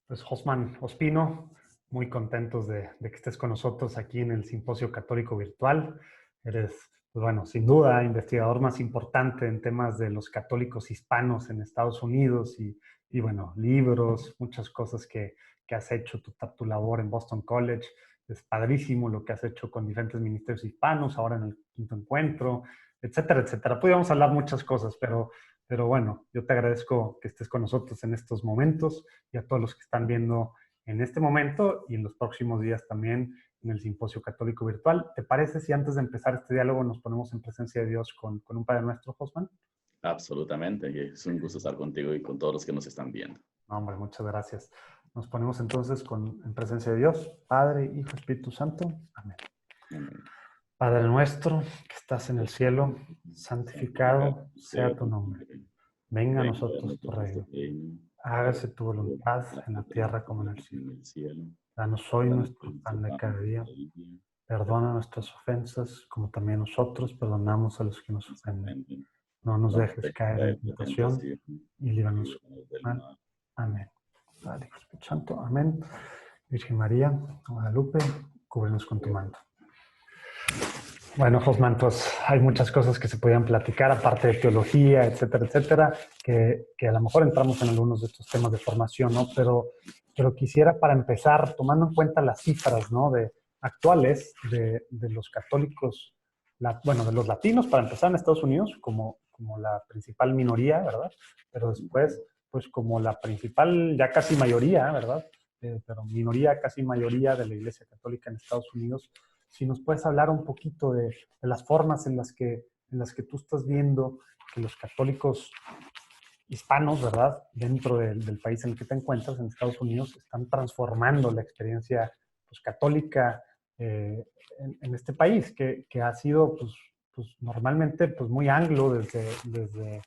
Pues Josman Ospino, muy contentos de que estés con nosotros aquí en el Simposio Católico Virtual. Eres, pues bueno, sin duda, investigador más importante en temas de los católicos hispanos en Estados Unidos y bueno, libros, muchas cosas que has hecho, tu labor en Boston College. Es padrísimo lo que has hecho con diferentes ministerios hispanos, ahora en el quinto encuentro, etcétera, etcétera. Podríamos hablar muchas cosas, pero bueno, yo te agradezco que estés con nosotros en estos momentos y a todos los que están viendo en este momento y en los próximos días también en el Simposio Católico Virtual. ¿Te parece si antes de empezar este diálogo nos ponemos en presencia de Dios con un Padre Nuestro, Josman? Absolutamente, y es un gusto estar contigo y con todos los que nos están viendo. No, hombre, muchas gracias. Nos ponemos entonces en presencia de Dios, Padre, Hijo, Espíritu Santo. Amén. Amén. Padre nuestro que estás en el cielo, Santificado santificado sea sea tu tu nombre. nombre. Venga a Venga a nosotros tu nosotros tu reino. reino. Hágase Hágase tu tu voluntad voluntad en la en la tierra como en el tierra cielo. como en el cielo. Danos hoy Danos nuestro nuestro pan de pan cada de día. cada día. Perdona Perdona nuestras ofensas, como también nosotros perdonamos a los que nos nuestras ofenden. ofensas. No nos No nos dejes dejes caer en caer en la tentación tentación y y líbranos líbranos del del mal. mal. Amén. Padre, Hijo, Espíritu Santo. Amén. Virgen María, Guadalupe, cúbrenos con tu manto. Bueno, Josman, pues hay muchas cosas que se podían platicar, aparte de teología, etcétera, etcétera, que a lo mejor entramos en algunos de estos temas de formación, ¿no? Pero quisiera para empezar, tomando en cuenta las cifras, ¿no? Actuales de los católicos, bueno, de los latinos, para empezar en Estados Unidos, como la principal minoría, ¿verdad? Pero después, pues como la principal, ya casi mayoría, ¿verdad? Pero minoría, casi mayoría de la Iglesia Católica en Estados Unidos. Si nos puedes hablar un poquito de las formas en las que tú estás viendo que los católicos hispanos, ¿verdad?, dentro del país en el que te encuentras, en Estados Unidos, están transformando la experiencia pues, católica en este país, que ha sido pues, normalmente pues, muy anglo desde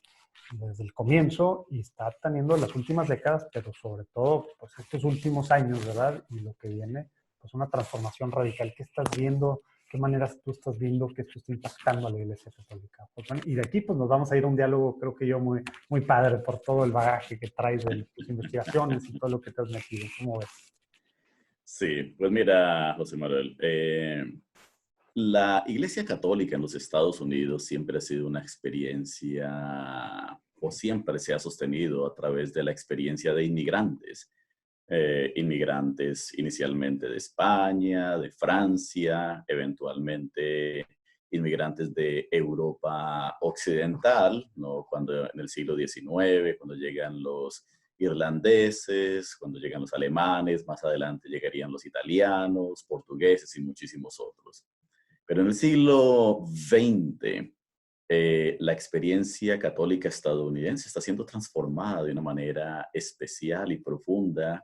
el comienzo y está teniendo las últimas décadas, pero sobre todo pues, estos últimos años, ¿verdad? Y lo que viene, pues una transformación radical. ¿Qué estás viendo? ¿Qué maneras tú estás viendo que esto está impactando a la Iglesia Católica? Pues, bueno, y de aquí pues nos vamos a ir a un diálogo, creo que yo, muy padre por todo el bagaje que traes de tus investigaciones y todo lo que te has metido. ¿Cómo ves? Sí, pues mira, José Manuel, la Iglesia Católica en los Estados Unidos siempre ha sido una experiencia, o siempre se ha sostenido a través de la experiencia de inmigrantes. Inmigrantes inicialmente de España, de Francia, eventualmente inmigrantes de Europa Occidental, ¿no? Cuando en el siglo XIX, cuando llegan los irlandeses, cuando llegan los alemanes, más adelante llegarían los italianos, portugueses y muchísimos otros. Pero en el siglo XX, la experiencia católica estadounidense está siendo transformada de una manera especial y profunda,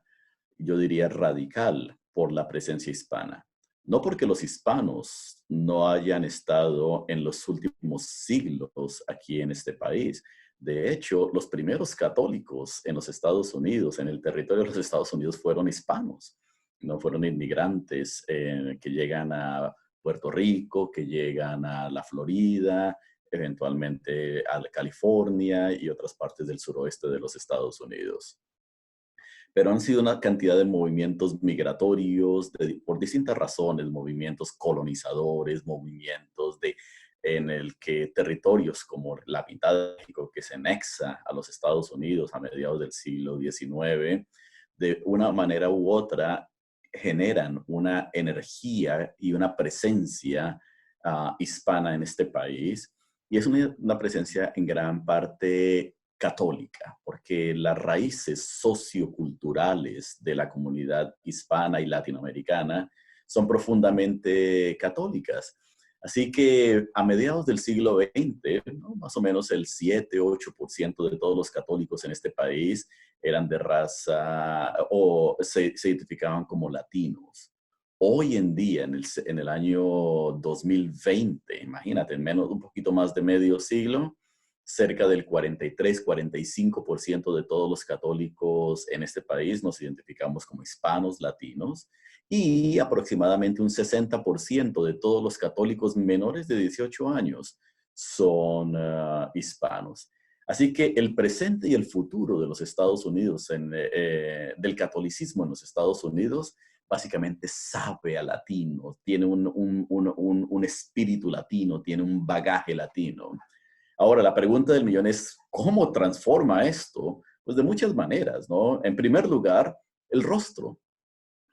yo diría radical, por la presencia hispana. No porque los hispanos no hayan estado en los últimos siglos aquí en este país. De hecho, los primeros católicos en los Estados Unidos, en el territorio de los Estados Unidos, fueron hispanos. No fueron inmigrantes que llegan a Puerto Rico, que llegan a la Florida, eventualmente a California y otras partes del suroeste de los Estados Unidos. Pero han sido una cantidad de movimientos migratorios por distintas razones, movimientos colonizadores, movimientos en el que territorios como la mitad de México, que se anexa a los Estados Unidos a mediados del siglo XIX, de una manera u otra generan una energía y una presencia hispana en este país. Y es una presencia en gran parte católica, porque las raíces socioculturales de la comunidad hispana y latinoamericana son profundamente católicas. Así que a mediados del siglo XX, ¿no? Más o menos el 7-8% de todos los católicos en este país eran de raza o se identificaban como latinos. Hoy en día, en el año 2020, imagínate, en un poquito más de medio siglo, cerca del 43-45% de todos los católicos en este país nos identificamos como hispanos, latinos, y aproximadamente un 60% de todos los católicos menores de 18 años son hispanos. Así que el presente y el futuro de los Estados Unidos, del catolicismo en los Estados Unidos, básicamente sabe a latino, tiene un espíritu latino, tiene un bagaje latino. Ahora, la pregunta del millón es, ¿cómo transforma esto? Pues de muchas maneras, ¿no? En primer lugar, el rostro.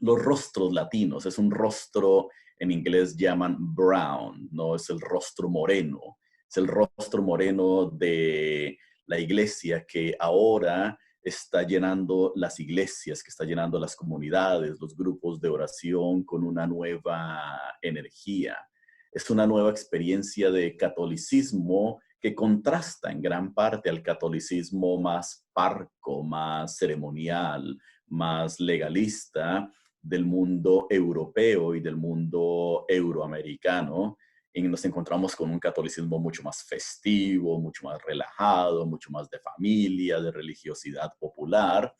Los rostros latinos. Es un rostro, en inglés llaman brown, no es el rostro moreno. Es el rostro moreno de la iglesia que ahora está llenando las iglesias, que está llenando las comunidades, los grupos de oración con una nueva energía. Es una nueva experiencia de catolicismo que contrasta en gran parte al catolicismo más parco, más ceremonial, más legalista del mundo europeo y del mundo euroamericano. Y nos encontramos con un catolicismo mucho más festivo, mucho más relajado, mucho más de familia, de religiosidad popular.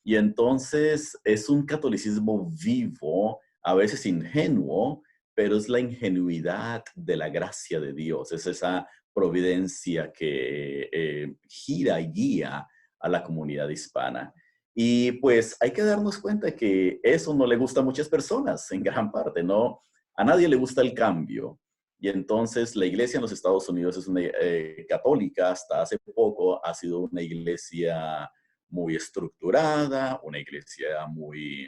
Y entonces es un catolicismo vivo, a veces ingenuo, pero es la ingenuidad de la gracia de Dios. Es esa providencia que gira y guía a la comunidad hispana. Y pues hay que darnos cuenta que eso no le gusta a muchas personas, en gran parte, ¿no? A nadie le gusta el cambio. Y entonces la iglesia en los Estados Unidos es una católica, hasta hace poco ha sido una iglesia muy estructurada, una iglesia muy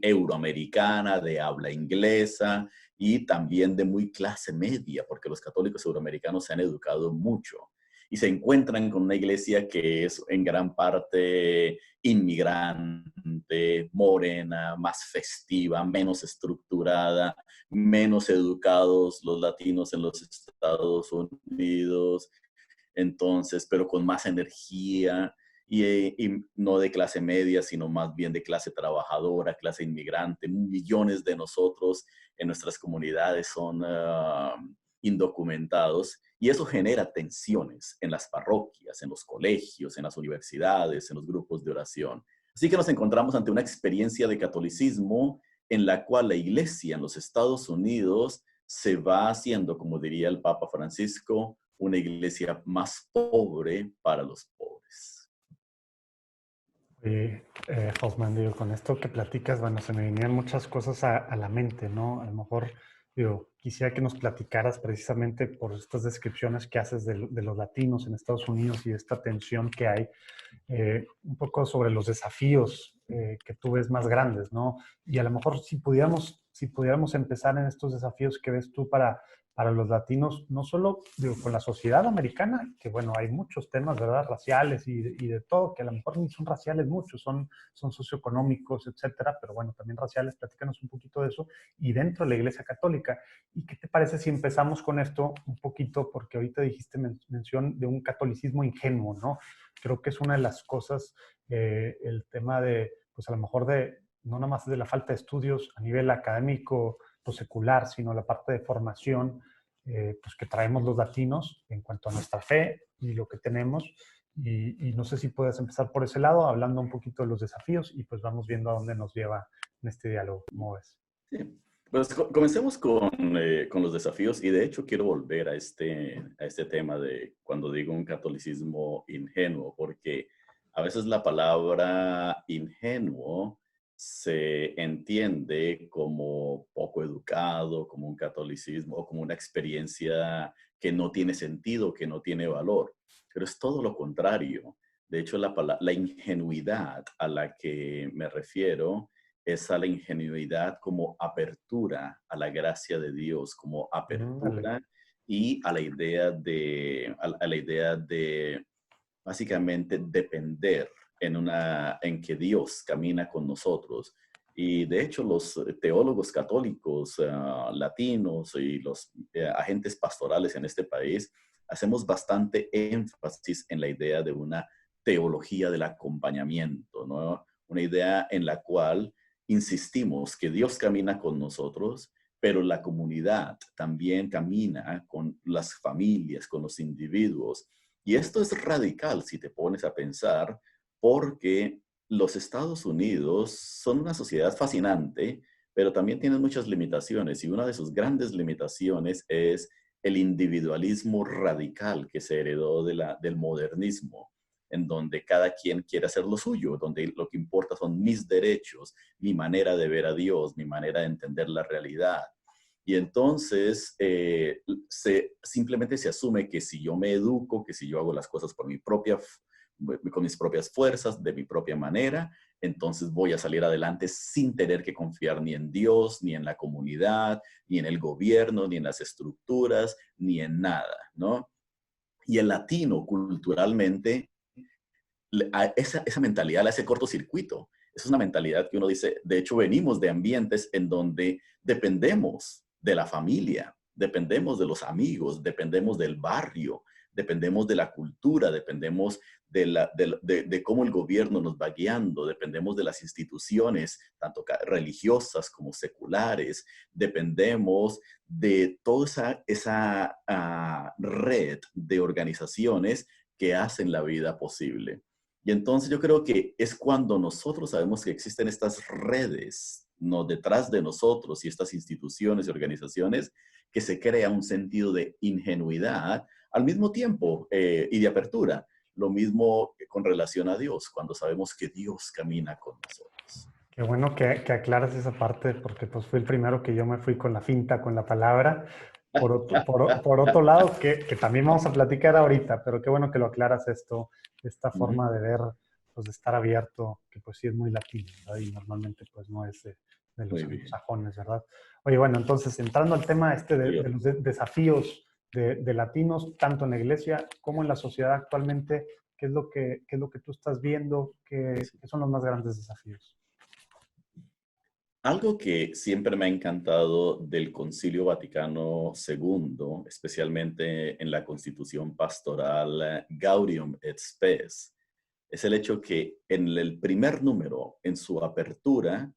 euroamericana, de habla inglesa y también de muy clase media, porque los católicos euroamericanos se han educado mucho y se encuentran con una iglesia que es en gran parte inmigrante, morena, más festiva, menos estructurada, menos educados los latinos en los Estados Unidos, entonces, pero con más energía y no de clase media, sino más bien de clase trabajadora, clase inmigrante. Millones de nosotros en nuestras comunidades son indocumentados y eso genera tensiones en las parroquias, en los colegios, en las universidades, en los grupos de oración. Así que nos encontramos ante una experiencia de catolicismo en la cual la iglesia en los Estados Unidos se va haciendo, como diría el Papa Francisco, una iglesia más pobre para los pobres. Osman, digo, con esto que platicas, bueno, se me venían muchas cosas a la mente, ¿no? A lo mejor, digo, quisiera que nos platicaras precisamente por estas descripciones que haces de los latinos en Estados Unidos y esta tensión que hay, un poco sobre los desafíos que tú ves más grandes, ¿no? Y a lo mejor si pudiéramos empezar en estos desafíos que ves tú para los latinos, no solo digo, con la sociedad americana, que bueno, hay muchos temas, ¿verdad? Raciales y de todo, que a lo mejor ni son raciales muchos, son socioeconómicos, etcétera, pero bueno, también raciales, platícanos un poquito de eso, y dentro de la Iglesia Católica. ¿Y qué te parece si empezamos con esto un poquito? Porque ahorita dijiste mención de un catolicismo ingenuo, ¿no? Creo que es una de las cosas, el tema de, pues a lo mejor de, no nada más de la falta de estudios a nivel académico, pues secular, sino la parte de formación, pues que traemos los latinos en cuanto a nuestra fe y lo que tenemos. Y no sé si puedes empezar por ese lado, hablando un poquito de los desafíos y pues vamos viendo a dónde nos lleva en este diálogo. ¿Cómo ves? Sí. Pues comencemos con los desafíos y de hecho quiero volver a este tema de cuando digo un catolicismo ingenuo, porque a veces la palabra ingenuo se entiende como poco educado, como un catolicismo o como una experiencia que no tiene sentido, que no tiene valor, pero es todo lo contrario. De hecho, la ingenuidad a la que me refiero es a la ingenuidad como apertura a la gracia de Dios, como Dale. apertura y a la idea de básicamente depender en que Dios camina con nosotros. Y de hecho los teólogos católicos latinos y los agentes pastorales en este país hacemos bastante énfasis en la idea de una teología del acompañamiento, ¿no? Una idea en la cual insistimos que Dios camina con nosotros, pero la comunidad también camina con las familias, con los individuos. Y esto es radical si te pones a pensar, porque los Estados Unidos son una sociedad fascinante, pero también tienen muchas limitaciones. Y una de sus grandes limitaciones es el individualismo radical que se heredó del modernismo, en donde cada quien quiere hacer lo suyo, donde lo que importa son mis derechos, mi manera de ver a Dios, mi manera de entender la realidad. Y entonces simplemente se asume que si yo me educo, que si yo hago las cosas con mis propias fuerzas, de mi propia manera, entonces voy a salir adelante sin tener que confiar ni en Dios, ni en la comunidad, ni en el gobierno, ni en las estructuras, ni en nada, ¿no? Y el latino culturalmente, esa mentalidad le hace cortocircuito. Es una mentalidad que uno dice, de hecho venimos de ambientes en donde dependemos de la familia, dependemos de los amigos, dependemos del barrio, dependemos de la cultura, dependemos de cómo el gobierno nos va guiando, dependemos de las instituciones, tanto religiosas como seculares, dependemos de toda esa red de organizaciones que hacen la vida posible. Y entonces yo creo que es cuando nosotros sabemos que existen estas redes, ¿no?, detrás de nosotros y estas instituciones y organizaciones, que se crea un sentido de ingenuidad al mismo tiempo y de apertura. Lo mismo con relación a Dios, cuando sabemos que Dios camina con nosotros. Qué bueno que aclaras esa parte, porque pues fui el primero que yo me fui con la finta, con la palabra. Por otro lado, que también vamos a platicar ahorita, pero qué bueno que lo aclaras esto, esta forma de ver, pues de estar abierto, que pues sí es muy latino, ¿verdad? Y normalmente pues no es de los anglosajones, ¿verdad? Oye, bueno, entonces entrando al tema de los desafíos de latinos, tanto en la iglesia como en la sociedad actualmente, ¿qué es lo que tú estás viendo? ¿Qué son los más grandes desafíos? Algo que siempre me ha encantado del Concilio Vaticano II, especialmente en la Constitución Pastoral Gaudium et Spes, es el hecho que en el primer número, en su apertura,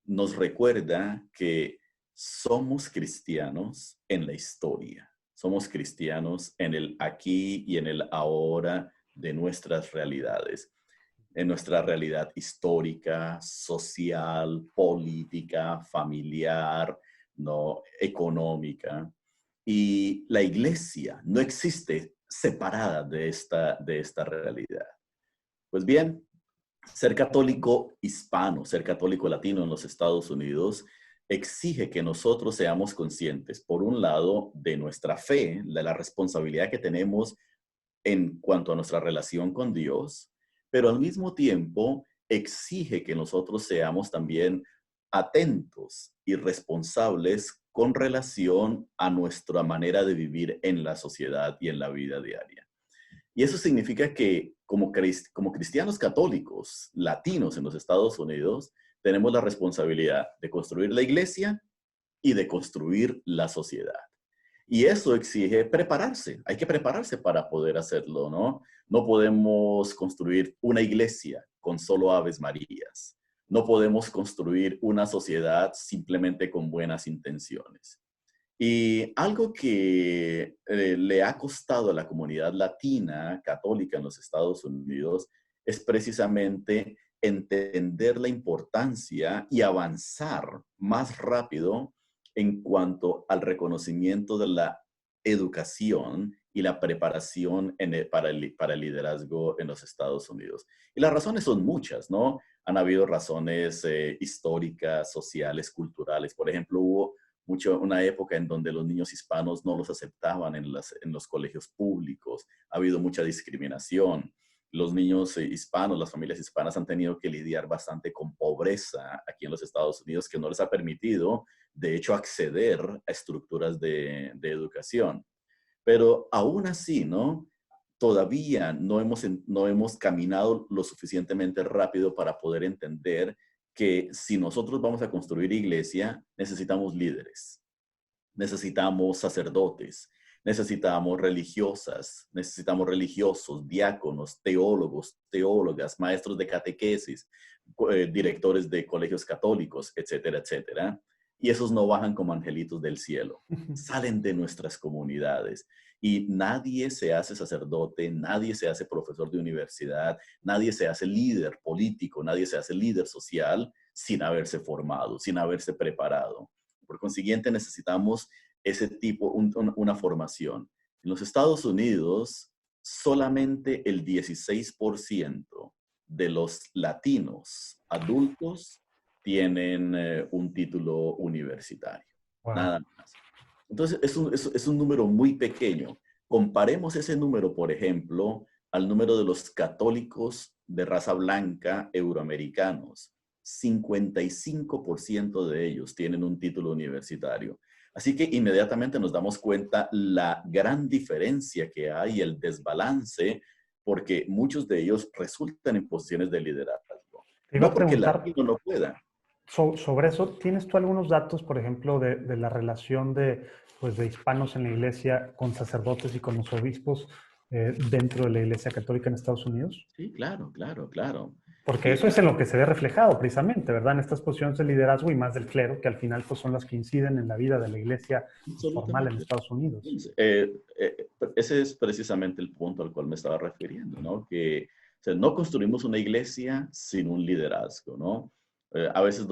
nos recuerda que somos cristianos en la historia. Somos cristianos en el aquí y en el ahora de nuestras realidades, en nuestra realidad histórica, social, política, familiar, ¿no?, económica. Y la iglesia no existe separada de esta realidad. Pues bien, ser católico hispano, ser católico latino en los Estados Unidos exige que nosotros seamos conscientes, por un lado, de nuestra fe, de la responsabilidad que tenemos en cuanto a nuestra relación con Dios, pero al mismo tiempo exige que nosotros seamos también atentos y responsables con relación a nuestra manera de vivir en la sociedad y en la vida diaria. Y eso significa que como cristianos católicos latinos en los Estados Unidos, tenemos la responsabilidad de construir la iglesia y de construir la sociedad. Y eso exige prepararse. Hay que prepararse para poder hacerlo, ¿no? No podemos construir una iglesia con solo Aves Marías. No podemos construir una sociedad simplemente con buenas intenciones. Y algo que le ha costado a la comunidad latina católica en los Estados Unidos es precisamente entender la importancia y avanzar más rápido en cuanto al reconocimiento de la educación y la preparación para el liderazgo en los Estados Unidos. Y las razones son muchas, ¿no? Han habido razones históricas, sociales, culturales. Por ejemplo, hubo una época en donde los niños hispanos no los aceptaban en los colegios públicos. Ha habido mucha discriminación. Los niños hispanos, las familias hispanas han tenido que lidiar bastante con pobreza aquí en los Estados Unidos, que no les ha permitido, de hecho, acceder a estructuras de educación. Pero aún así, ¿no?, todavía no hemos caminado lo suficientemente rápido para poder entender que si nosotros vamos a construir iglesia, necesitamos líderes, necesitamos sacerdotes, necesitamos religiosas, necesitamos religiosos, diáconos, teólogos, teólogas, maestros de catequesis, directores de colegios católicos, etcétera, etcétera. Y esos no bajan como angelitos del cielo, salen de nuestras comunidades. Y nadie se hace sacerdote, nadie se hace profesor de universidad, nadie se hace líder político, nadie se hace líder social sin haberse formado, sin haberse preparado. Por consiguiente, necesitamos ese tipo, una formación. En los Estados Unidos, solamente el 16% de los latinos adultos tienen un título universitario. Wow. Nada más. Entonces, es un número muy pequeño. Comparemos ese número, por ejemplo, al número de los católicos de raza blanca euroamericanos. 55% de ellos tienen un título universitario. Así que inmediatamente nos damos cuenta la gran diferencia que hay, el desbalance, porque muchos de ellos resultan en posiciones de liderazgo. Te iba No a porque el preguntar latino no pueda. sobre eso. ¿Tienes tú algunos datos, por ejemplo, de la relación pues, de hispanos en la iglesia con sacerdotes y con los obispos dentro de la iglesia católica en Estados Unidos? Sí, claro, claro, claro. Porque eso Y es en lo que se ve reflejado precisamente, ¿verdad? En estas posiciones de liderazgo y más del clero, que al final pues, son las que inciden en la vida de la iglesia pues, formal en absolutamente. Estados Unidos. Ese es precisamente el punto al cual me estaba refiriendo, ¿no? Que o sea, no construimos una iglesia sin un liderazgo, ¿no? A veces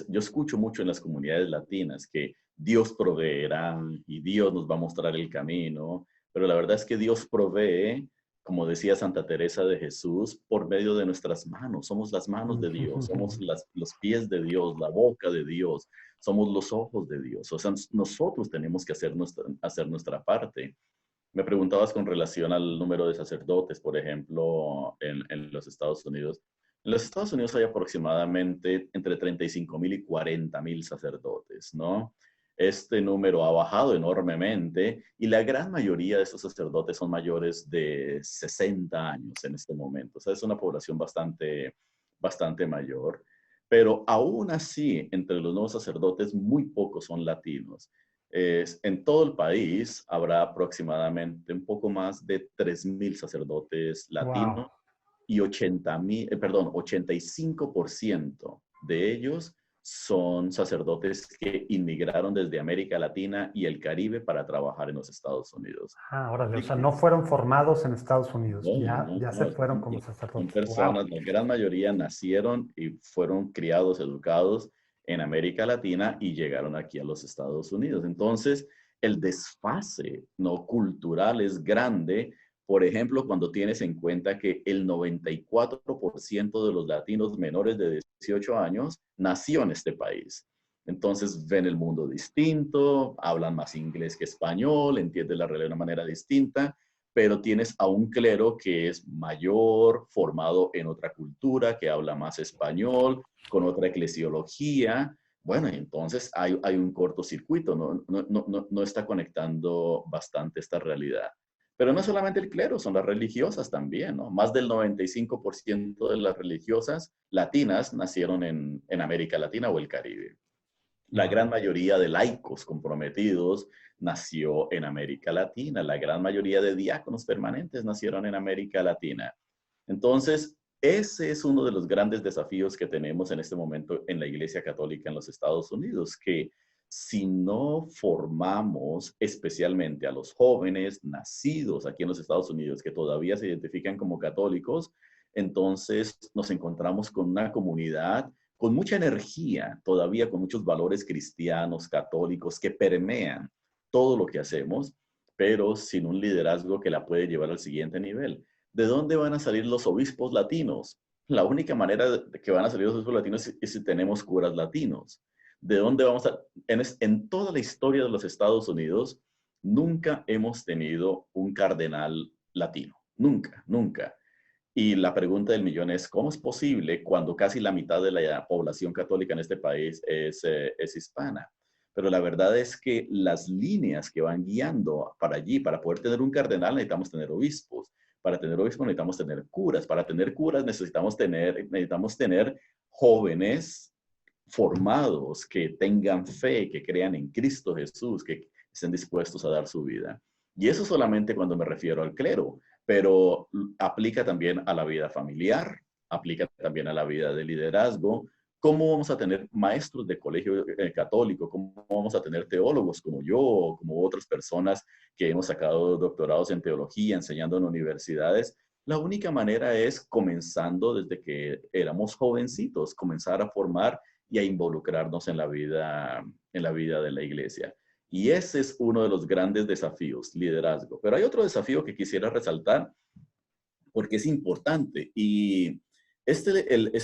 yo escucho mucho en las comunidades latinas que Dios proveerá y Dios nos va a mostrar el camino, pero la verdad es que Dios provee, como decía Santa Teresa de Jesús, por medio de nuestras manos. Somos las manos de Dios, somos los pies de Dios, la boca de Dios, somos los ojos de Dios. O sea, nosotros tenemos que hacer nuestra parte. Me preguntabas con relación al número de sacerdotes, por ejemplo, en los Estados Unidos. En los Estados Unidos hay aproximadamente entre 35,000 y 40,000 sacerdotes, ¿no? Este número ha bajado enormemente y la gran mayoría de estos sacerdotes son mayores de 60 años en este momento. O sea, es una población bastante mayor. Pero aún así, entre los nuevos sacerdotes, muy pocos son latinos. En todo el país habrá aproximadamente un poco más de 3,000 sacerdotes latinos Wow. y 85% de ellos son sacerdotes que inmigraron desde América Latina y el Caribe para trabajar en los Estados Unidos. Ah, órale, o Así sea, que, no fueron formados en Estados Unidos, no, ya se no, fueron como son sacerdotes. Wow. personas, la gran mayoría nacieron y fueron criados, educados en América Latina y llegaron aquí a los Estados Unidos. Entonces, el desfase no cultural es grande. Por ejemplo, cuando tienes en cuenta que el 94% de los latinos menores de 18 años nació en este país. Entonces ven el mundo distinto, hablan más inglés que español, entienden la realidad de una manera distinta, pero tienes a un clero que es mayor, formado en otra cultura, que habla más español, con otra eclesiología. Bueno, y entonces hay un cortocircuito, no está conectando bastante esta realidad. Pero no solamente el clero, son las religiosas también, ¿no? Más del 95% de las religiosas latinas nacieron en América Latina o el Caribe. La gran Wow. mayoría de laicos comprometidos nació en América Latina. La gran mayoría de diáconos permanentes nacieron en América Latina. Entonces, ese es uno de los grandes desafíos que tenemos en este momento en la Iglesia Católica en los Estados Unidos, que si no formamos especialmente a los jóvenes nacidos aquí en los Estados Unidos que todavía se identifican como católicos, entonces nos encontramos con una comunidad con mucha energía, todavía con muchos valores cristianos, católicos, que permean todo lo que hacemos, pero sin un liderazgo que la puede llevar al siguiente nivel. ¿De dónde van a salir los obispos latinos? La única manera de que van a salir los obispos latinos es si tenemos curas latinos. ¿De dónde vamos a...? En toda la historia de los Estados Unidos, nunca hemos tenido un cardenal latino. Nunca, nunca. Y la pregunta del millón es, ¿cómo es posible cuando casi la mitad de la población católica en este país es hispana? Pero la verdad es que las líneas que van guiando para allí, para poder tener un cardenal necesitamos tener obispos. Para tener obispos necesitamos tener curas. Para tener curas necesitamos tener jóvenes formados que tengan fe, que crean en Cristo Jesús, que estén dispuestos a dar su vida. Y eso solamente cuando me refiero al clero, pero aplica también a la vida familiar, aplica también a la vida de liderazgo. ¿Cómo vamos a tener maestros de colegio católico? ¿Cómo vamos a tener teólogos como yo o como otras personas que hemos sacado doctorados en teología, enseñando en universidades? La única manera es comenzando desde que éramos jovencitos, comenzar a formar y a involucrarnos en la vida de la iglesia. Y ese es uno de los grandes desafíos, liderazgo. Pero hay otro desafío que quisiera resaltar porque es importante y es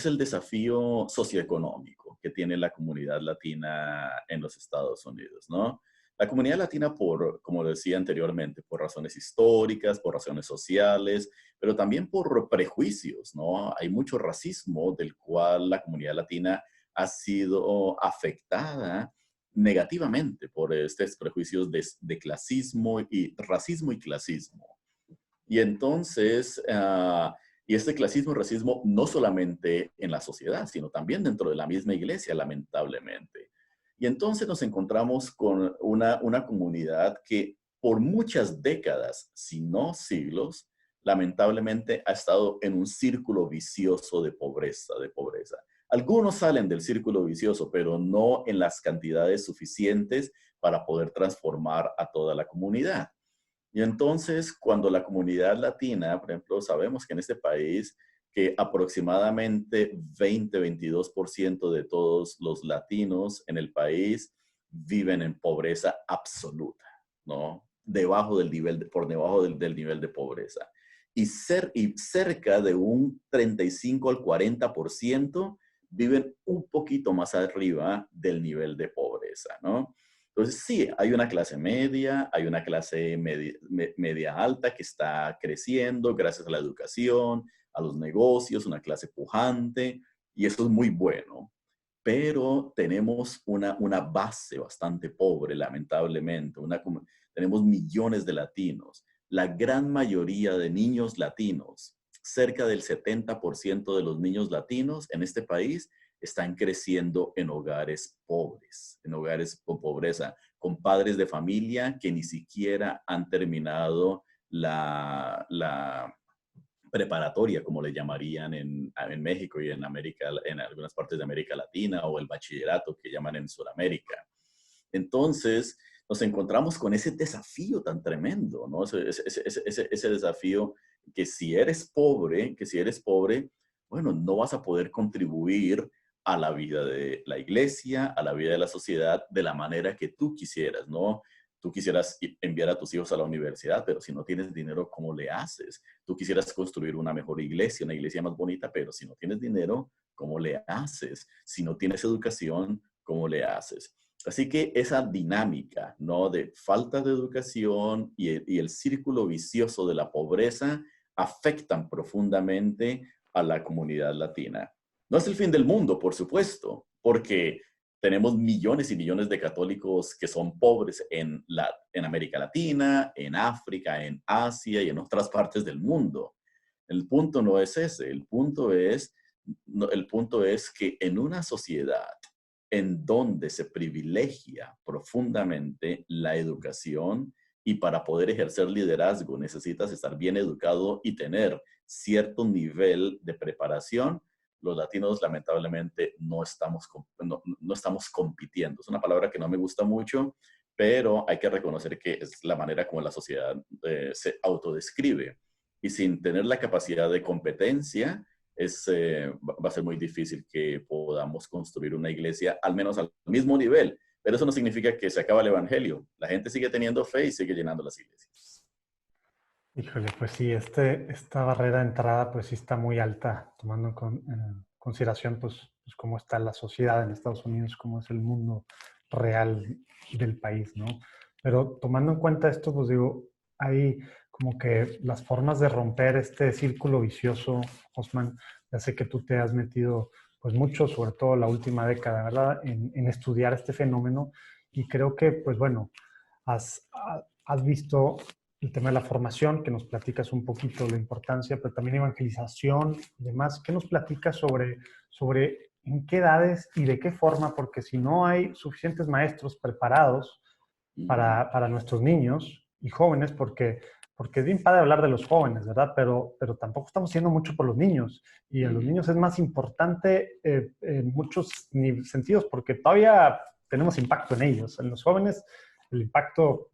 el desafío socioeconómico que tiene la comunidad latina en los Estados Unidos, ¿no? La comunidad latina, como decía anteriormente, por razones históricas, por razones sociales, pero también por prejuicios, ¿no? Hay mucho racismo del cual la comunidad latina ha sido afectada negativamente por estos prejuicios de clasismo y racismo y clasismo. Y entonces, y este clasismo y racismo no solamente en la sociedad, sino también dentro de la misma iglesia, lamentablemente. Y entonces nos encontramos con una comunidad que por muchas décadas, si no siglos, lamentablemente ha estado en un círculo vicioso de pobreza, de pobreza. Algunos salen del círculo vicioso, pero no en las cantidades suficientes para poder transformar a toda la comunidad. Y entonces, cuando la comunidad latina, por ejemplo, sabemos que en este país, que aproximadamente 20-22% de todos los latinos en el país viven en pobreza absoluta, ¿no? Debajo del nivel, por debajo del nivel de pobreza. Y cerca de un 35 al 40% viven un poquito más arriba del nivel de pobreza, ¿no? Entonces, sí, hay una clase media, hay una clase media alta que está creciendo gracias a la educación, a los negocios, una clase pujante, y eso es muy bueno. Pero tenemos una base bastante pobre, lamentablemente. Tenemos millones de latinos. La gran mayoría de niños latinos, cerca del 70% de los niños latinos en este país, están creciendo en hogares pobres, en hogares con pobreza, con padres de familia que ni siquiera han terminado la preparatoria, como le llamarían en México y en algunas partes de América Latina, o el bachillerato que llaman en Sudamérica. Entonces, nos encontramos con ese desafío tan tremendo, ¿no? Ese desafío que si eres pobre, bueno, no vas a poder contribuir a la vida de la iglesia, a la vida de la sociedad, de la manera que tú quisieras, ¿no? Tú quisieras enviar a tus hijos a la universidad, pero si no tienes dinero, ¿cómo le haces? Tú quisieras construir una mejor iglesia, una iglesia más bonita, pero si no tienes dinero, ¿cómo le haces? Si no tienes educación, ¿cómo le haces? Así que esa dinámica, ¿no? De falta de educación y el círculo vicioso de la pobreza afectan profundamente a la comunidad latina. No es el fin del mundo, por supuesto, porque tenemos millones y millones de católicos que son pobres en América Latina, en África, en Asia y en otras partes del mundo. El punto no es ese, el punto es que en una sociedad en donde se privilegia profundamente la educación y para poder ejercer liderazgo necesitas estar bien educado y tener cierto nivel de preparación, los latinos lamentablemente no estamos compitiendo. Es una palabra que no me gusta mucho, pero hay que reconocer que es la manera como la sociedad se autodescribe. Y sin tener la capacidad de competencia, va a ser muy difícil que podamos construir una iglesia al menos al mismo nivel. Pero eso no significa que se acaba el evangelio. La gente sigue teniendo fe y sigue llenando las iglesias. Híjole, pues sí, esta barrera de entrada pues sí está muy alta, tomando en consideración pues cómo está la sociedad en Estados Unidos, cómo es el mundo real del país, ¿no? Pero tomando en cuenta esto, pues digo, hay como que las formas de romper este círculo vicioso, Osman, ya sé que tú te has metido pues mucho, sobre todo la última década, ¿verdad?, en estudiar este fenómeno y creo que pues bueno, has visto el tema de la formación, que nos platicas un poquito la importancia, pero también evangelización y demás. ¿Qué nos platicas sobre en qué edades y de qué forma? Porque si no hay suficientes maestros preparados para nuestros niños y jóvenes, porque es bien padre hablar de los jóvenes, ¿verdad? Pero tampoco estamos haciendo mucho por los niños. Y en los niños es más importante en muchos sentidos, porque todavía tenemos impacto en ellos. En los jóvenes el impacto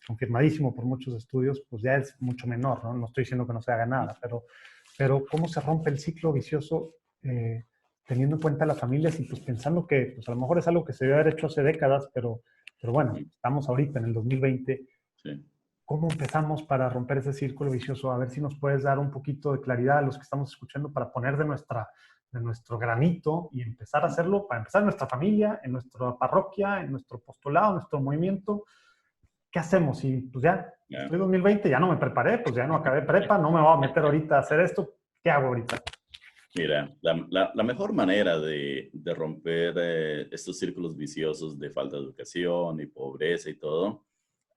confirmadísimo por muchos estudios, pues ya es mucho menor, ¿no? No estoy diciendo que no se haga nada, pero cómo se rompe el ciclo vicioso teniendo en cuenta las familias y pues pensando que pues a lo mejor es algo que se debe haber hecho hace décadas, pero Pero bueno, estamos ahorita en el 2020. Sí. ¿Cómo empezamos para romper ese círculo vicioso? A ver si nos puedes dar un poquito de claridad a los que estamos escuchando para poner de nuestro granito y empezar a hacerlo, para empezar en nuestra familia, en nuestra parroquia, en nuestro postulado, en nuestro movimiento. ¿Qué hacemos? Y pues ya, estoy 2020, ya no me preparé, pues ya no acabé prepa, no me voy a meter ahorita a hacer esto. ¿Qué hago ahorita? Mira, la mejor manera de romper estos círculos viciosos de falta de educación y pobreza y todo,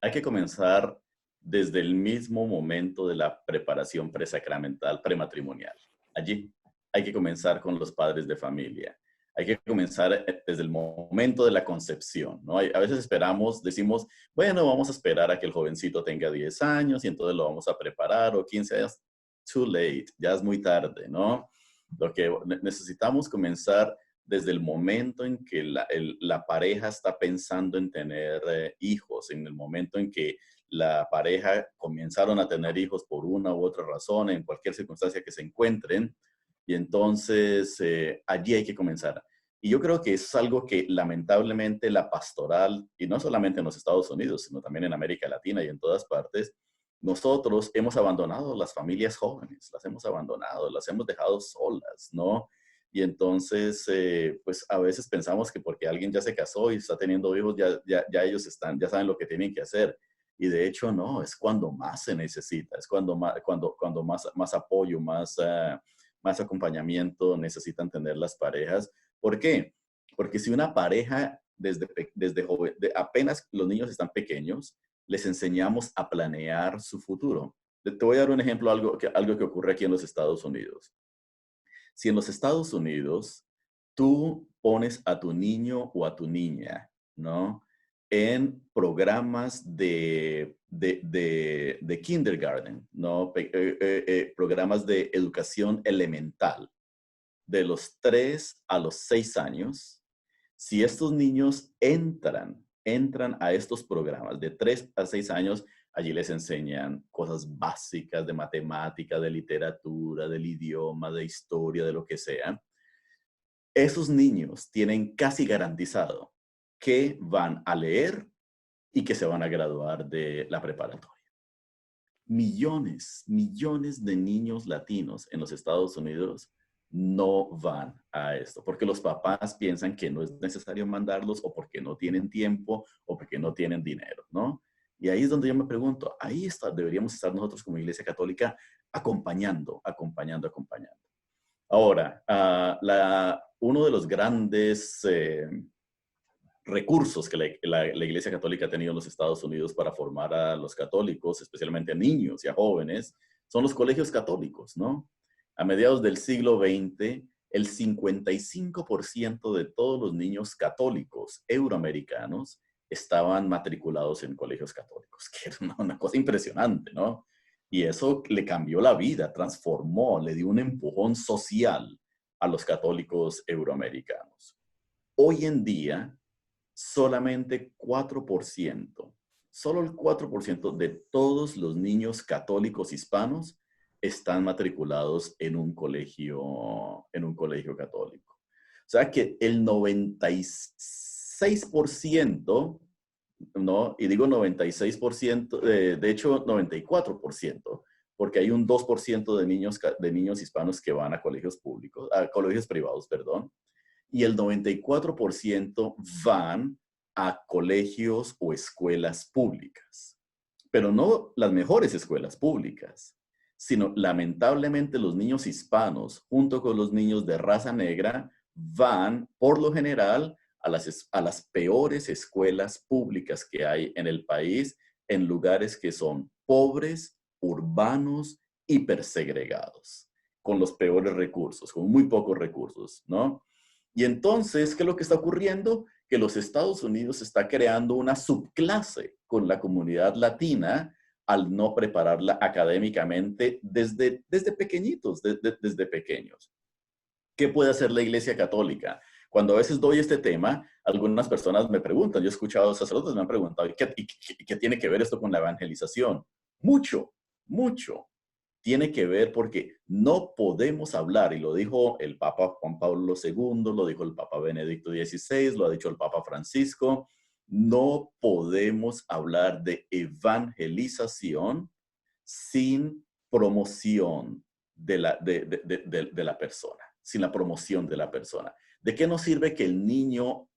hay que comenzar desde el mismo momento de la preparación presacramental, prematrimonial. Allí hay que comenzar con los padres de familia. Hay que comenzar desde el momento de la concepción, ¿no? A veces esperamos, decimos, bueno, vamos a esperar a que el jovencito tenga 10 años y entonces lo vamos a preparar, o 15 años. Too late, ya es muy tarde, ¿no? Lo que necesitamos comenzar desde el momento en que la pareja está pensando en tener hijos, en el momento en que la pareja comenzaron a tener hijos por una u otra razón, en cualquier circunstancia que se encuentren, y entonces allí hay que comenzar. Y yo creo que es algo que lamentablemente la pastoral, y no solamente en los Estados Unidos, sino también en América Latina y en todas partes, nosotros hemos abandonado las familias jóvenes, las hemos abandonado, las hemos dejado solas, ¿no? Y entonces, pues a veces pensamos que porque alguien ya se casó y está teniendo hijos, ya ellos ya saben lo que tienen que hacer. Y de hecho, no, es cuando más se necesita, es cuando más apoyo, más acompañamiento necesitan tener las parejas. ¿Por qué? Porque si una pareja desde joven, apenas los niños están pequeños, les enseñamos a planear su futuro. Te voy a dar un ejemplo, algo que ocurre aquí en los Estados Unidos. Si en los Estados Unidos tú pones a tu niño o a tu niña, ¿no? En programas de kindergarten, ¿no? Programas de educación elemental, de los 3 a los 6 años, si estos niños entran a estos programas de 3 a 6 años, allí les enseñan cosas básicas de matemática, de literatura, del idioma, de historia, de lo que sea. Esos niños tienen casi garantizado que van a leer y que se van a graduar de la preparatoria. Millones de niños latinos en los Estados Unidos no van a esto, porque los papás piensan que no es necesario mandarlos o porque no tienen tiempo o porque no tienen dinero, ¿no? Y ahí es donde yo me pregunto, deberíamos estar nosotros como Iglesia Católica acompañando. Ahora, uno de los grandes recursos que la Iglesia Católica ha tenido en los Estados Unidos para formar a los católicos, especialmente a niños y a jóvenes, son los colegios católicos, ¿no? A mediados del siglo XX, el 55% de todos los niños católicos euroamericanos estaban matriculados en colegios católicos, que era una cosa impresionante, ¿no? Y eso le cambió la vida, transformó, le dio un empujón social a los católicos euroamericanos. Hoy en día, solamente 4%, solo el 4% de todos los niños católicos hispanos están matriculados en un colegio católico. O sea que el 96%, ¿no? Y digo 96%, de hecho 94%, porque hay un 2% de niños hispanos que van a colegios públicos, a colegios privados, perdón, y el 94% van a colegios o escuelas públicas. Pero no las mejores escuelas públicas, sino lamentablemente los niños hispanos, junto con los niños de raza negra, van por lo general a las peores escuelas públicas que hay en el país, en lugares que son pobres, urbanos, hipersegregados, con los peores recursos, con muy pocos recursos, ¿no? Y entonces, ¿qué es lo que está ocurriendo? Que los Estados Unidos está creando una subclase con la comunidad latina al no prepararla académicamente desde pequeñitos, desde pequeños. ¿Qué puede hacer la Iglesia Católica? Cuando a veces doy este tema, algunas personas me preguntan, yo he escuchado sacerdotes me han preguntado, ¿qué tiene que ver esto con la evangelización? Mucho, mucho tiene que ver porque no podemos hablar, y lo dijo el Papa Juan Pablo II, lo dijo el Papa Benedicto XVI, lo ha dicho el Papa Francisco, No podemos hablar de evangelización sin promoción de la persona, sin la promoción de la persona. ¿De qué nos sirve que el niño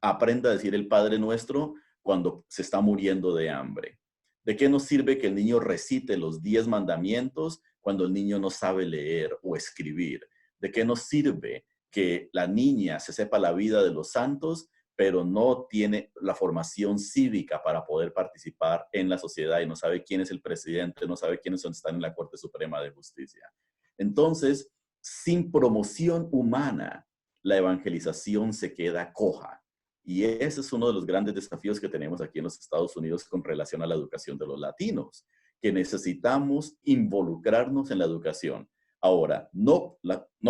aprenda a decir el Padre Nuestro cuando se está muriendo de hambre? ¿De qué nos sirve que el niño recite los 10 mandamientos cuando el niño no sabe leer o escribir? ¿De qué nos sirve que la niña se sepa la vida de los santos, pero no tiene la formación cívica para poder participar en la sociedad y no sabe quién es el presidente, no sabe quiénes están en la Corte Suprema de Justicia? Entonces, sin promoción humana, la evangelización se queda coja. Y ese es uno de los grandes desafíos que tenemos aquí en los Estados Unidos con relación a la educación de los latinos, que necesitamos involucrarnos en la educación. Ahora, no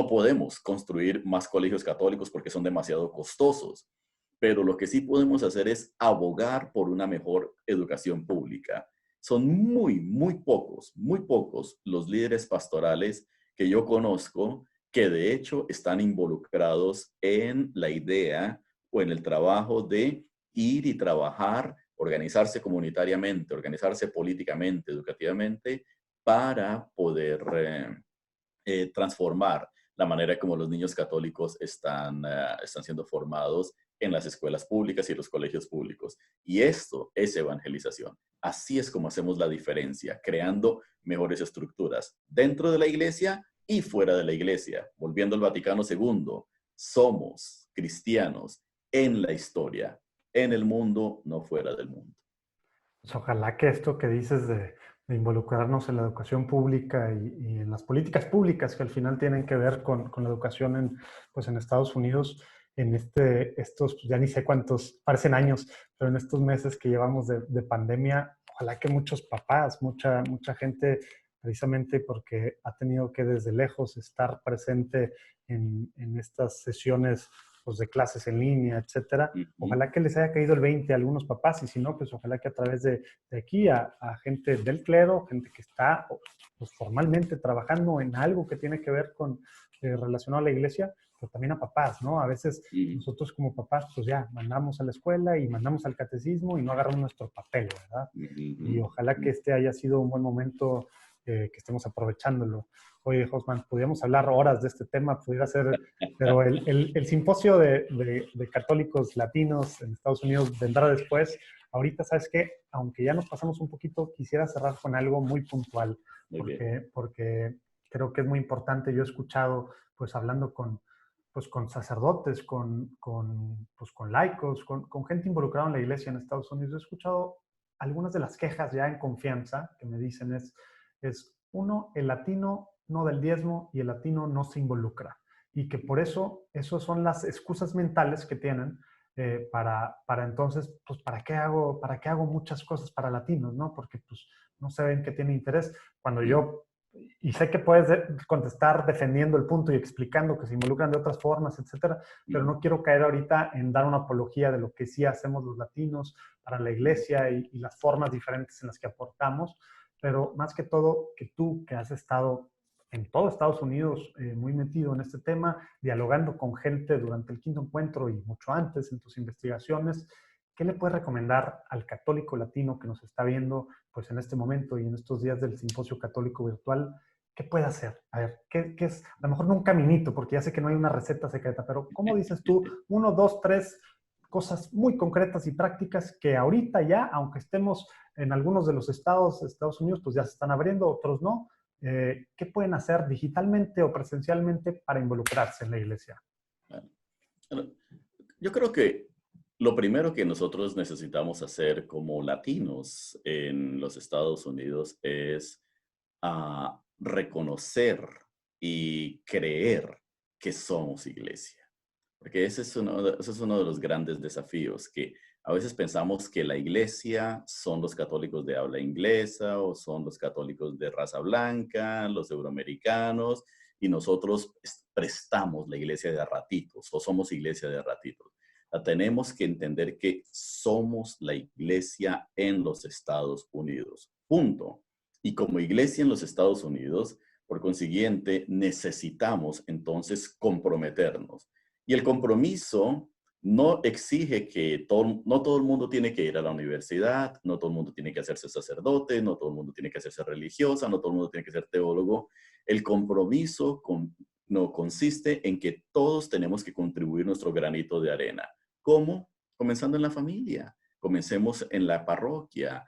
podemos construir más colegios católicos porque son demasiado costosos, pero lo que sí podemos hacer es abogar por una mejor educación pública. Son muy pocos los líderes pastorales que yo conozco que de hecho están involucrados en la idea o en el trabajo de ir y trabajar, organizarse comunitariamente, organizarse políticamente, educativamente, para poder transformar la manera como los niños católicos están siendo formados en las escuelas públicas y los colegios públicos. Y esto es evangelización. Así es como hacemos la diferencia, creando mejores estructuras dentro de la iglesia y fuera de la iglesia. Volviendo al Vaticano II, somos cristianos en la historia, en el mundo, no fuera del mundo. Pues ojalá que esto que dices de involucrarnos en la educación pública y en las políticas públicas que al final tienen que ver con la educación pues en Estados Unidos, en estos, pues ya ni sé cuántos, parecen años, pero en estos meses que llevamos de pandemia, ojalá que muchos papás, mucha gente, precisamente porque ha tenido que desde lejos estar presente en estas sesiones pues, de clases en línea, etcétera. Ojalá que les haya caído el 20 a algunos papás y si no, pues ojalá que a través de aquí a gente del clero, gente que está pues, formalmente trabajando en algo que tiene que ver con relacionado a la iglesia, pero también a papás, ¿no? A veces nosotros como papás, pues ya mandamos a la escuela y mandamos al catecismo y no agarramos nuestro papel, ¿verdad? Y ojalá que este haya sido un buen momento que estemos aprovechándolo. Oye, Josman, podríamos hablar horas de este tema, pudiera ser, pero el simposio de católicos latinos en Estados Unidos vendrá después. Ahorita, ¿sabes qué? Aunque ya nos pasamos un poquito, quisiera cerrar con algo muy puntual, porque creo que es muy importante. Yo he escuchado, pues hablando pues, con sacerdotes, pues, con laicos, con gente involucrada en la iglesia en Estados Unidos, he escuchado algunas de las quejas ya en confianza que me dicen es uno, el latino no da el diezmo y el latino no se involucra. Y que por eso, esas son las excusas mentales que tienen para entonces, pues, ¿para qué hago muchas cosas para latinos, no? Porque, pues, no se ven que tiene interés. Cuando yo, y sé que puedes contestar defendiendo el punto y explicando que se involucran de otras formas, etcétera, pero no quiero caer ahorita en dar una apología de lo que sí hacemos los latinos para la iglesia y las formas diferentes en las que aportamos, pero más que todo, que tú que has estado en todo Estados Unidos muy metido en este tema, dialogando con gente durante el quinto encuentro y mucho antes en tus investigaciones, ¿qué le puedes recomendar al católico latino que nos está viendo pues en este momento y en estos días del simposio católico virtual? ¿Qué puede hacer? A ver, ¿qué es? A lo mejor no un caminito, porque ya sé que no hay una receta secreta, pero ¿cómo dices tú? 1, 2, 3 cosas muy concretas y prácticas que ahorita ya, aunque estemos en algunos de los estados de Estados Unidos, pues ya se están abriendo, otros no. ¿Qué pueden hacer digitalmente o presencialmente para involucrarse en la iglesia? Bueno, yo creo que lo primero que nosotros necesitamos hacer como latinos en los Estados Unidos es reconocer y creer que somos iglesia. Porque ese es uno de los grandes desafíos, que a veces pensamos que la iglesia son los católicos de habla inglesa o son los católicos de raza blanca, los euroamericanos, y nosotros prestamos la iglesia de a ratitos o somos iglesia de a ratitos. Tenemos que entender que somos la iglesia en los Estados Unidos. Punto. Y como iglesia en los Estados Unidos, por consiguiente, necesitamos entonces comprometernos. Y el compromiso no exige que no todo el mundo tiene que ir a la universidad, no todo el mundo tiene que hacerse sacerdote, no todo el mundo tiene que hacerse religiosa, no todo el mundo tiene que ser teólogo. El compromiso no consiste en que todos tenemos que contribuir nuestro granito de arena. ¿Cómo? Comenzando en la familia, comencemos en la parroquia,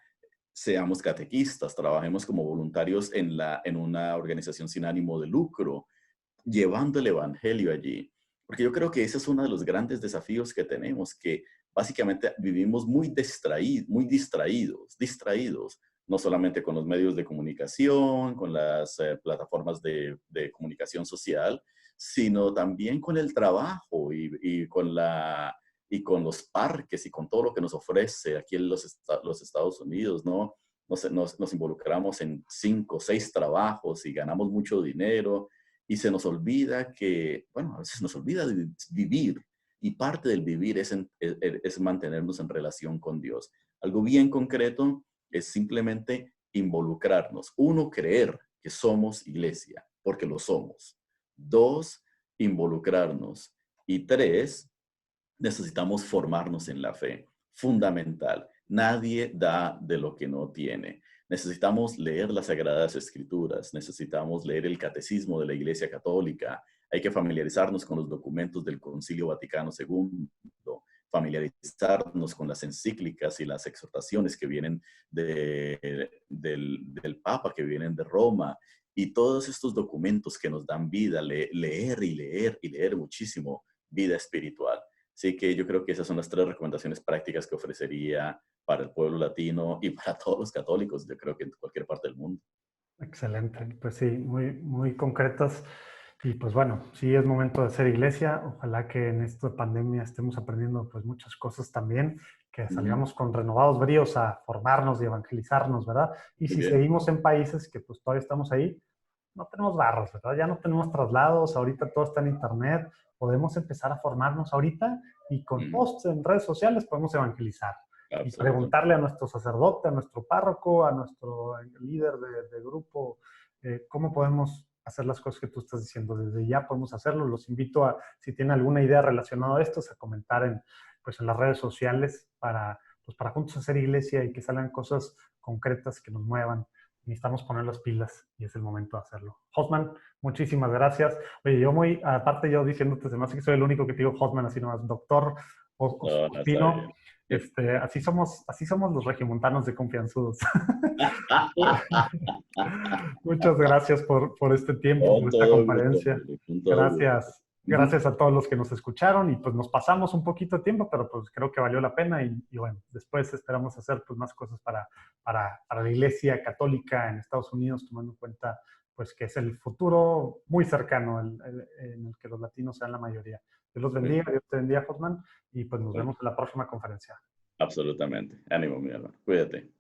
seamos catequistas, trabajemos como voluntarios en una organización sin ánimo de lucro, llevando el evangelio allí. Porque yo creo que ese es uno de los grandes desafíos que tenemos, que básicamente vivimos muy distraídos, no solamente con los medios de comunicación, con las plataformas de comunicación social, sino también con el trabajo y con los parques y con todo lo que nos ofrece aquí en los Estados Unidos, ¿no? Nos involucramos en 5 o 6 trabajos y ganamos mucho dinero y se nos olvida que, bueno, a veces nos olvida de vivir y parte del vivir es mantenernos en relación con Dios. Algo bien concreto es simplemente involucrarnos. 1, creer que somos iglesia, porque lo somos. 2, involucrarnos. Y 3, necesitamos formarnos en la fe. Fundamental. Nadie da de lo que no tiene. Necesitamos leer las Sagradas Escrituras, necesitamos leer el Catecismo de la Iglesia Católica, hay que familiarizarnos con los documentos del Concilio Vaticano II, familiarizarnos con las encíclicas y las exhortaciones que vienen del Papa, que vienen de Roma, y todos estos documentos que nos dan vida, leer y leer y leer muchísimo vida espiritual. Así que yo creo que esas son las 3 recomendaciones prácticas que ofrecería para el pueblo latino y para todos los católicos, yo creo que en cualquier parte del mundo. Excelente, pues sí, muy concretas. Y pues bueno, sí es momento de hacer iglesia. Ojalá que en esta pandemia estemos aprendiendo pues muchas cosas también, que salgamos con renovados bríos a formarnos y evangelizarnos, ¿verdad? Y Muy si bien. seguimos en países que pues todavía estamos ahí, no tenemos barros, ¿verdad? Ya no tenemos traslados, ahorita todo está en internet, podemos empezar a formarnos ahorita y con posts en redes sociales podemos evangelizar y Absolutamente. preguntarle a nuestro sacerdote, a nuestro párroco, a nuestro líder de grupo, cómo podemos hacer las cosas que tú estás diciendo. Desde ya podemos hacerlo. Los invito a, si tienen alguna idea relacionada a esto, a comentar en las redes sociales para juntos hacer iglesia y que salgan cosas concretas que nos muevan. Necesitamos poner las pilas y es el momento de hacerlo. Hosman, muchísimas gracias. Oye, aparte yo diciéndote, se me hace que soy el único que te digo Hosman, así nomás, doctor No, no está Ospino. bien. Así somos los regiomontanos de confianzudos. Muchas gracias por este tiempo, por Con esta todo gusto, conferencia. Julio, con todo gusto. Gracias. Gracias a todos los que nos escucharon y pues nos pasamos un poquito de tiempo, pero pues creo que valió la pena y bueno, después esperamos hacer pues más cosas para la Iglesia Católica en Estados Unidos, tomando en cuenta pues que es el futuro muy cercano en el que los latinos sean la mayoría. Dios los Muy bendiga, bien. Dios te bendiga, Hosman, y pues nos Bueno, vemos en la próxima conferencia. absolutamente. Ánimo, mi hermano. Cuídate.